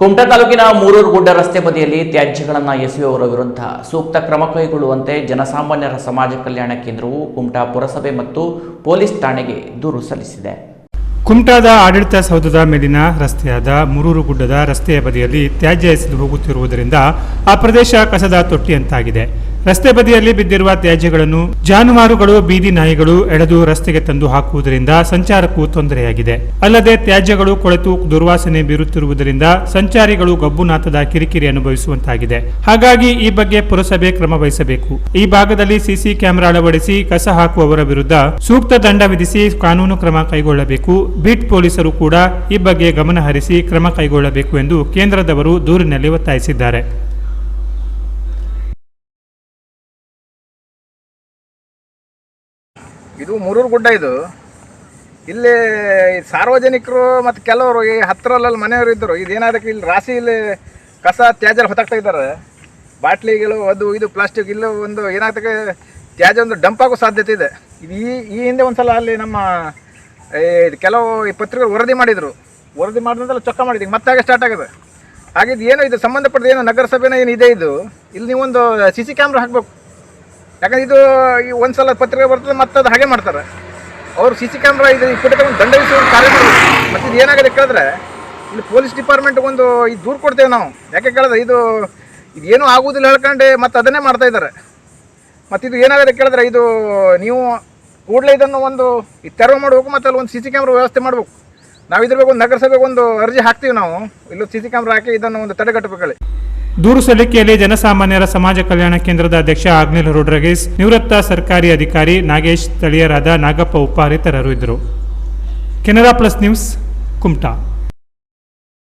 ಕುಮಟಾ ತಾಲೂಕಿನ ಮೂರೂರು ಗುಡ್ಡ ರಸ್ತೆ ಬದಿಯಲ್ಲಿ ತ್ಯಾಜ್ಯಗಳನ್ನು ಎಸೆಯುವವರ ವಿರುದ್ಧ ಸೂಕ್ತ ಕ್ರಮ ಕೈಗೊಳ್ಳುವಂತೆ ಜನಸಾಮಾನ್ಯರ ಸಮಾಜ ಕಲ್ಯಾಣ ಕೇಂದ್ರವು ಕುಮಟಾ ಪುರಸಭೆ ಮತ್ತು ಪೊಲೀಸ್ ಠಾಣೆಗೆ ದೂರು ಸಲ್ಲಿಸಿದೆ. ಕುಮಟಾದ ಆಡಳಿತ ಸೌಧದ ಮೇಲಿನ ರಸ್ತೆಯಾದ ಮೂರೂರು ಗುಡ್ಡದ ರಸ್ತೆಯ ಬದಿಯಲ್ಲಿ ತ್ಯಾಜ್ಯ ಎಸೆದು ಹೋಗುತ್ತಿರುವುದರಿಂದ ಆ ಪ್ರದೇಶ ಕಸದ ತೊಟ್ಟಿಯಂತಾಗಿದೆ. ರಸ್ತೆ ಬದಿಯಲ್ಲಿ ಬಿದ್ದಿರುವ ತ್ಯಾಜ್ಯಗಳನ್ನು ಜಾನುವಾರುಗಳು, ಬೀದಿ ನಾಯಿಗಳು ಎಳೆದು ರಸ್ತೆಗೆ ತಂದು ಹಾಕುವುದರಿಂದ ಸಂಚಾರಕ್ಕೂ ತೊಂದರೆಯಾಗಿದೆ. ಅಲ್ಲದೆ ತ್ಯಾಜ್ಯಗಳು ಕೊಳೆತು ದುರ್ವಾಸನೆ ಬೀರುತ್ತಿರುವುದರಿಂದ ಸಂಚಾರಿಗಳು ಗಬ್ಬುನಾಥದ ಕಿರಿಕಿರಿ ಅನುಭವಿಸುವಂತಾಗಿದೆ. ಹಾಗಾಗಿ ಈ ಬಗ್ಗೆ ಪುರಸಭೆ ಕ್ರಮ ವಹಿಸಬೇಕು. ಈ ಭಾಗದಲ್ಲಿ ಸಿಸಿ ಕ್ಯಾಮೆರಾ ಅಳವಡಿಸಿ ಕಸ ಹಾಕುವವರ ವಿರುದ್ಧ ಸೂಕ್ತ ದಂಡ ವಿಧಿಸಿ ಕಾನೂನು ಕ್ರಮ ಕೈಗೊಳ್ಳಬೇಕು. ಬೀಟ್ ಪೊಲೀಸರು ಕೂಡ ಈ ಬಗ್ಗೆ ಗಮನ ಹರಿಸಿ ಕ್ರಮ ಕೈಗೊಳ್ಳಬೇಕು ಎಂದು ಕೇಂದ್ರದವರು ದೂರಿನಲ್ಲಿ ಒತ್ತಾಯಿಸಿದ್ದಾರೆ. ಇದು ಮೂರೂರು ಗುಡ್ಡ. ಇಲ್ಲಿ ಸಾರ್ವಜನಿಕರು ಮತ್ತು ಕೆಲವರು ಈ ಹತ್ತಿರದಲ್ಲಿ ಮನೆಯವರು ಇದ್ದರು. ಇದೇನಾದಕ್ಕೆ ಇಲ್ಲಿ ರಾಶಿ ಇಲ್ಲಿ ಕಸ ತ್ಯಾಜ್ಯ ಹೊತ್ತಾಗ್ತಾ ಇದ್ದಾರೆ. ಬಾಟ್ಲಿಗಳು ಅದು ಇದು ಪ್ಲಾಸ್ಟಿಕ್ ಇಲ್ಲ ಒಂದು ಏನಾಗ್ತಕ್ಕೆ ತ್ಯಾಜ್ಯ ಒಂದು ಡಂಪ್ ಆಗೋ ಸಾಧ್ಯತೆ ಇದೆ. ಇದು ಈ ಹಿಂದೆ ಒಂದು ಸಲ ಅಲ್ಲಿ ನಮ್ಮ ಕೆಲವು ಈ ಪತ್ರಿಕೆಗಳು ವರದಿ ಮಾಡಿದರು. ವರದಿ ಮಾಡಿದ್ಮೇಲೆ ಚೊಕ್ಕ ಮಾಡಿದ್ದೀವಿ ಮತ್ತೆ ಹಾಗೆ ಸ್ಟಾರ್ಟ್ ಆಗಿದೆ. ಹಾಗಿದ್ದು ಏನು ಇದು ಸಂಬಂಧಪಟ್ಟ ಏನು ನಗರಸಭೆನ ಏನು ಇದೆ ಇದು ಇಲ್ಲಿ ನೀವೊಂದು CC ಕ್ಯಾಮ್ರಾ ಹಾಕಬೇಕು. ಯಾಕಂದ್ರೆ ಇದು ಈ ಒಂದು ಸಲ ಪತ್ರಿಕೆ ಬರ್ತದೆ ಮತ್ತೆ ಅದು ಹಾಗೆ ಮಾಡ್ತಾರೆ ಅವರು. CC ಕ್ಯಾಮ್ರಾ ಇದು ಒಂದು ದಂಡ ವಿಧಿಸುವ ಕಾರ್ಯ ಮಾಡಬೇಕು. ಮತ್ತು ಇದು ಏನಾಗಿದೆ ಕೇಳಿದ್ರೆ ಇಲ್ಲಿ ಪೊಲೀಸ್ ಡಿಪಾರ್ಟ್ಮೆಂಟ್ ಒಂದು ಇದು ದೂರು ಕೊಡ್ತೇವೆ ನಾವು. ಯಾಕೆ ಕೇಳಿದ್ರೆ ಇದೇನು ಆಗುವುದಿಲ್ಲ ಹೇಳ್ಕೊಂಡೆ ಮತ್ತೆ ಅದನ್ನೇ ಮಾಡ್ತಾ ಇದ್ದಾರೆ. ಮತ್ತು ಇದು ಏನಾಗಿದೆ ಕೇಳಿದ್ರೆ ಇದು ನೀವು ಕೂಡಲೇ ಇದನ್ನು ಒಂದು ತೆರವು ಮಾಡಬೇಕು ಮತ್ತು ಅಲ್ಲಿ ಒಂದು CC ಕ್ಯಾಮ್ರಾ ವ್ಯವಸ್ಥೆ ಮಾಡಬೇಕು. ನಾವು ಇದ್ರ ಬಗ್ಗೆ ಒಂದು ನಗರಸಭೆಗೆ ಒಂದು ಅರ್ಜಿ ಹಾಕ್ತೀವಿ. ನಾವು ಇಲ್ಲೊಂದು CC ಕ್ಯಾಮ್ರಾ ಹಾಕಿ ಇದನ್ನು ಒಂದು ತಡೆಗಟ್ಟಬೇಕಲ್ಲಿ. ದೂರು ಸಲ್ಲಿಕೆಯಲ್ಲಿ ಜನಸಾಮಾನ್ಯರ ಸಮಾಜ ಕಲ್ಯಾಣ ಕೇಂದ್ರದ ಅಧ್ಯಕ್ಷ ಆಗ್ನಿಲ್ ರೋಡ್ರಿಗೇಸ್, ನಿವೃತ್ತ ಸರ್ಕಾರಿ ಅಧಿಕಾರಿ ನಾಗೇಶ್, ಸ್ಥಳೀಯರಾದ ನಾಗಪ್ಪ ಉಪ್ಪಾರ್ ಇತರರು ಇದ್ದರು. Canara plus news, Kumta.